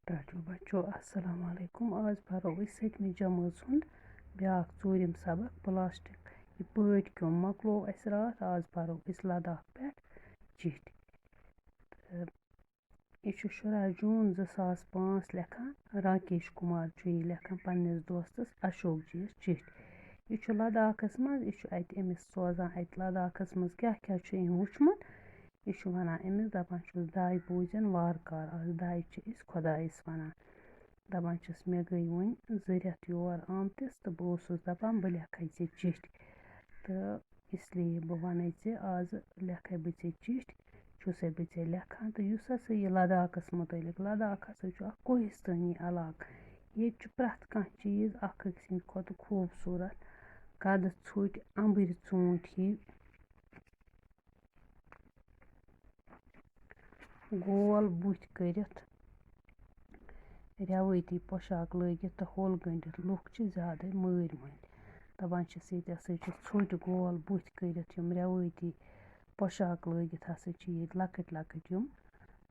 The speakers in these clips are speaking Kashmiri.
ٹاٹو بچو السلام علیکم آز پرو أسۍ 7مہِ جمٲژ ہُنٛد بیٛاکھ 4م سبق پلاسٹِک یہِ پٲٹھۍ کیوٚم مۄکلو اَسہِ راتھ آز پرو أسۍ لداخ پٮ۪ٹھ چِٹھۍ تہٕ یہِ چھُ 16 جوٗن 2005 لیکھان راکیش کُمار چھُ یہِ لیکھان پنٛنِس دوستس اشوک جِیَس چِٹھۍ یہِ چھُ لداخس منٛز یہِ چھُ اَتہِ أمِس سوزان اَتہِ لداخس منٛز کیٛاہ کیٛاہ چھُ أمۍ وٕچھمُت یہِ چھُ وَنان أمِس دَپان چھُس دَے بوٗزٮ۪ن وارٕ کارٕ آز دَے چھِ أسۍ خۄدایس وَنان دَپان چھِس مےٚ گٔے وۄنۍ 2 رٮ۪تھ یور آمتِس تہٕ بہٕ اوسُس دَپان بہٕ لیکھَے ژےٚ چِٹھۍ تہٕ اِسلیے بہٕ وَنَے ژےٚ آزٕ لیکھَے بہٕ ژےٚ چِٹھۍ چھُسَے بہٕ ژےٚ لیکھان تہٕ یُس ہسا یہِ لداخس مُتعلِق لداخ ہسا چھُ اکھ کوہِستٲنی علاقہٕ ییٚتہِ چھُ پرٛٮ۪تھ کانٛہہ چیٖز اکھ أکۍ سٕنٛدِ کھۄتہٕ خوٗبصوٗرت قدٕ ژھوٚٹۍ اَمبٕرۍ ژوٗنٛٹھۍ ہی گول بُتھِ کٔرِتھ رٮ۪وٲتی پۄشاک لٲگِتھ تہٕ ہوٚل گٔنٛڈِتھ لُکھ چھِ زیادَے مٲرۍ مٔنٛدۍ دَپان چھِس ییٚتہِ ہسا چھِ ژھوٚٹۍ گول بُتھِ کٔرِتھ یِم رٮ۪وٲتی پۄشاک لٲگِتھ ہسا چھِ ییٚتہِ لۄکٕٹۍ لۄکٕٹۍ یِم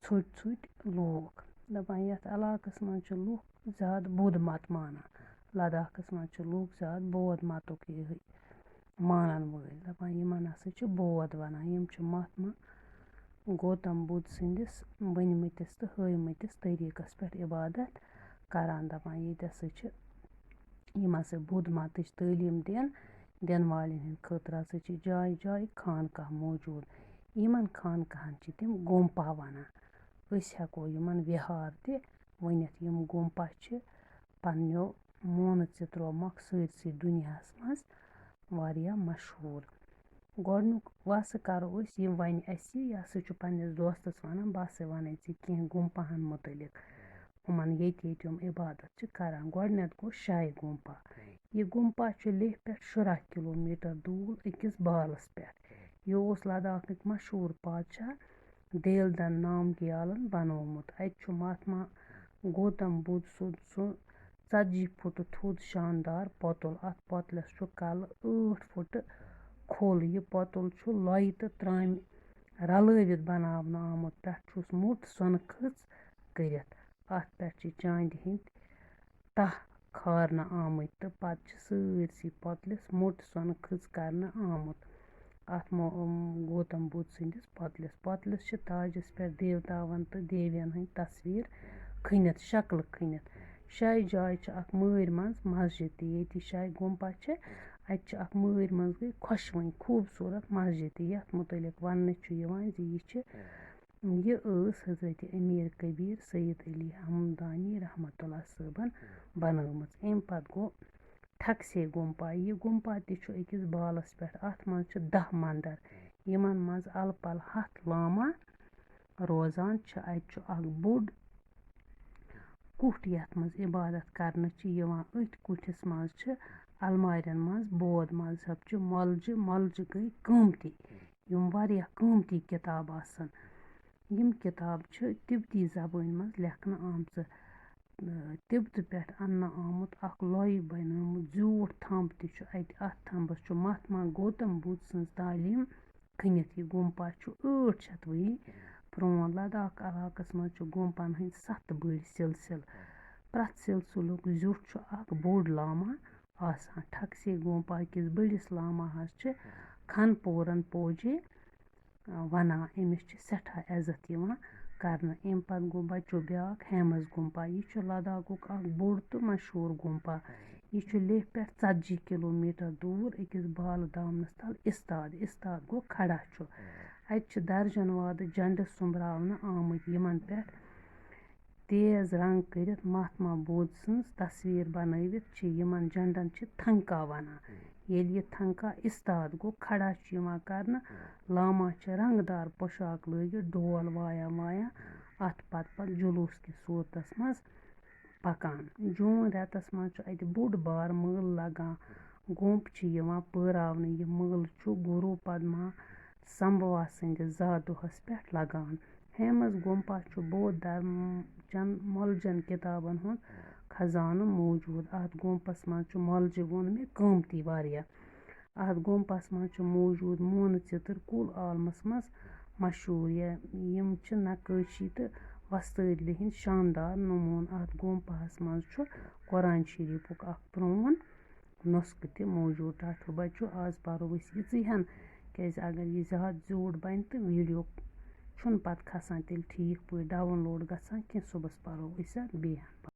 ژھوٚٹۍ ژھوٚٹۍ لوٗکھ دَپان یَتھ علاقَس منٛز چھِ لُکھ زیادٕ بُدھ مت مانان لداخَس منٛز چھِ لُکھ زیادٕ بودھ متُک یِہٕے مانن وٲلۍ دَپان یِمن ہسا چھِ بودھ وَنان یِم چھِ مہاتما گوتم بُدھ سٕنٛدِس ؤنۍمٕتِس تہٕ ہٲومٕتِس طریٖقس پٮ۪ٹھ عبادت کران دَپان ییٚتہِ ہسا چھِ یِم ہسا بُدھ متٕچ تعلیٖم دِنہٕ والٮ۪ن ہِنٛدۍ خٲطرٕ ہسا چھِ جایہِ جایہِ خانقاہ موٗجوٗد یِمن خانقاہن چھِ تِم گومپا وَنان أسۍ ہٮ۪کو یِمن وِہار تہِ ؤنِتھ یِم گومپا چھِ پنٛنیو موٗنہٕ ژِترومکھ سٲرسٕے دُنیاہس منٛز واریاہ مشہوٗر گۄڈنیُک وَسہٕ کَرو أسۍ یِم وَنہِ اَسہِ یہِ ہسا چھُ پنٛنِس دوستس وَنان بہٕ ہسا وَنَے ژےٚ کیٚنٛہہ گومپاہن مُتعلِق یِمن ییٚتہِ یِم عبادت چھِ کران گۄڈٕنٮ۪تھ گوٚو شاہہِ گومپا یہِ گومپا چھُ لیہہ پٮ۪ٹھ 16 کِلوٗمیٖٹر دوٗر أکِس بالس پٮ۪ٹھ یہِ اوس لداخٕکۍ مشہوٗر بادشاہ دیلدن نامگیالن بنوومُت اَتہِ چھُ مہاتما گوتم بُدھ سُنٛد سُہ 40 فُٹہٕ تھوٚد شاندار پۄتُل اَتھ پۄتلس چھُ کلہٕ 8 فُٹہٕ کھوٚل یہِ پۄتُل چھُ لۄیہِ تہٕ ترامہِ رلٲوِتھ بناونہٕ آمُت پٮ۪ٹھٕ چھُس موٚٹ سۄنہٕ کھٔژ کٔرِتھ اَتھ پٮ۪ٹھ چھِ چاندِ ہِنٛدۍ تاہ کھارنہٕ آمٕتۍ تہٕ پتہٕ چھِ سٲرسٕے پۄتلِس موٚٹ سۄنہٕ کھٔژ کرنہٕ آمُت اَتھ گوتم بُدھ سٕنٛدِس پۄتلِس چھِ تاجَس پٮ۪ٹھ دیوتاون تہٕ دیوین ہٕنٛدۍ تصویٖر کھٔنِتھ شکلہٕ کھٔنِتھ شاہہِ جایہِ چھِ اکھ مٲرۍ منٛز مسجد تہِ ییٚتہِ یہِ شاہہِ گومپا چھِ اَتہِ چھِ اکھ مٲرۍ منٛز گٔے خۄشوٕنۍ خوٗبصوٗرت مسجد تہِ یَتھ مُتعلِق وَننہٕ چھُ یِوان زِ یہِ ٲس حضرت امیٖر کبیٖر سید علی ہمدانی رحمتُ اللہ صٲبن بنٲومٕژ اَمہِ پتہٕ گوٚو ٹھکسے گومپا یہِ گومپا تہِ چھُ أکِس بالس پٮ۪ٹھ اَتھ منٛز چھِ 10 منٛدر یِمن منٛز اَلہٕ پَلہٕ 100 لاما روزان چھِ اَتہِ چھُ اکھ بوٚڑ کُٹھ یَتھ منٛز عبادت کرنہٕ چھِ یِوان أتھۍ کُٹھِس منٛز چھِ المارٮ۪ن منٛز بودھ مذہب چہِ مۄلجہِ گٔے قۭمتی یِم واریاہ قۭمتی کِتاب آسان یِم کِتاب چھِ تِبتی زبٲنۍ منٛز لیکھنہٕ آمژٕ تِبتہٕ پٮ۪ٹھ اَننہٕ آمُت اکھ لۄیہِ بنیومُت زیوٗٹھ تھمب تہِ چھُ اَتہِ اَتھ تھمبس چھُ مہاتما گوتم بُدھ سٕنٛز تعلیٖم کھٔنِتھ یہِ گومپا چھُ 800 ؤری پرٛون لداخ علاقس منٛز چھِ گومپن ہٕنٛدۍ 7 بٔڑۍ سِلسِلہٕ پرٛٮ۪تھ سِلسِلُک زیُٹھ چھُ اکھ بوٚڑ لاما آسان ٹھکسے گومپا کِس بٔڑِس لاماہس چھِ کھن پوٗرن پوجے وَنان أمِس چھِ سٮ۪ٹھاہ عزت یِوان کرنہٕ اَمہِ پتہٕ گوٚو بچو بیٛاکھ ہیمس گومپا یہِ چھُ لداخُک اکھ بوٚڑ تہٕ مشہوٗر گومپا یہِ چھُ لیہہ پٮ۪ٹھ 40 کِلوٗمیٖٹر دوٗر أکِس بالہٕ دامنس تل اِستاد گوٚو کھڑا چھُ اَتہِ چھِ درجن وادٕ جنڈٕ سوٚمبراونہٕ آمٕتۍ یِمن پٮ۪ٹھ تیز رنٛگ کٔرِتھ مہاتما بُدھ سٕنٛز تصویٖر بنٲوِتھ چھِ یِمن جنڈن چھِ تھنکا وَنان ییٚلہِ یہِ تھنکا اِستاد گوٚو کھڑا چھُ یِوان کرنہٕ لاما چھِ رنٛگہٕ دار پۄشاک لٲگِتھ ڈول وایان اَتھ پتہٕ جلوٗس کِس صوٗرتس منٛز پکان جوٗن رٮ۪تس منٛز چھُ اَتہِ بوٚڑ بار مٲلہٕ لگان گوٚمپ چھِ یِوان پٲراونہٕ یہِ مٲلہٕ چھُ گوروٗ پدما سمبھوا سٕنٛدِس زا دۄہس پٮ۪ٹھ لگان ہیمس گومپا چھُ بودھ دھرم چن مۄلجن کِتابن ہُنٛد خزانہٕ موٗجوٗد اَتھ گومپس منٛز چھُ مۄلجہِ ووٚن مےٚ قۭمتی واریاہ اَتھ گومپس منٛز چھُ موٗجوٗد موٗنہٕ ژِتٕر کُل عالمس منٛز مشہوٗر یِم چھِ نقٲشی تہٕ وۄستٲدلہِ ہٕنٛدۍ شاندار نموٗن اَتھ گومپاہَس منٛز چھُ قۄرانِ شریٖفُک اکھ پرٛون نُسخہٕ تہِ موٗجوٗد ٹاٹھیو بَچو آز پَرو أسۍ یِژٕے ہَن کیٛازِ اگر یہِ زیادٕ زیوٗٹھ بَنہِ تہٕ ویٖڈیو چھُنہٕ پَتہٕ کھسان تیٚلہِ ٹھیٖک پٲٹھۍ ڈاوُن لوڈ گژھان کیٚنٛہہ صُبحس پَرو أسۍ اَتھ بیٚیہِ ہَن